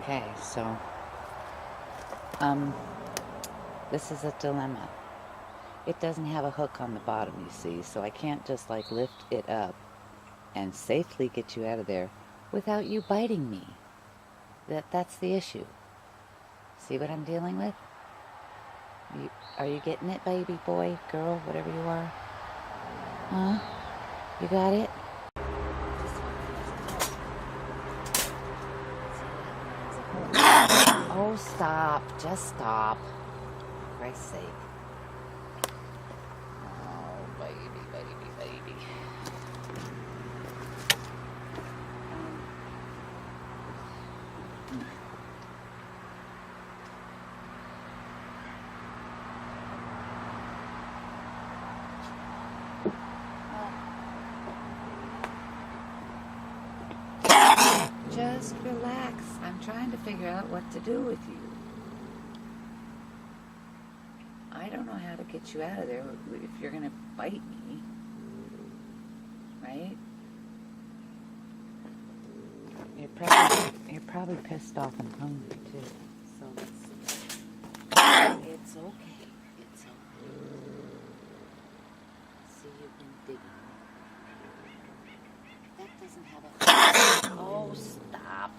Okay, so, this is a dilemma. It doesn't have a hook on the bottom, you see, so I can't just like lift it up and safely get you out of there without you biting me. That's the issue. See what I'm dealing with? Are you getting it, baby boy, girl, whatever you are? Huh? You got it? Oh, stop. Just stop. For Christ's sake. Oh, baby, baby, baby. Just relax. I'm trying to figure out what to do with you. I don't know how to get you out of there if you're going to bite me. Right? You're probably pissed off and hungry too. So it's okay. It's okay. See, you've been digging. That doesn't have a... Oh, stop.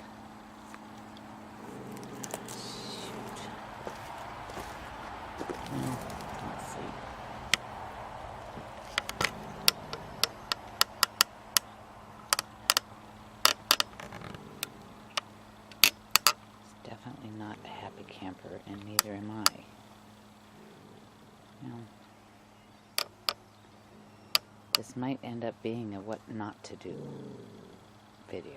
Shoot. Let's see. It's definitely not a happy camper, and neither am I. You know, this might end up being a what not to do video.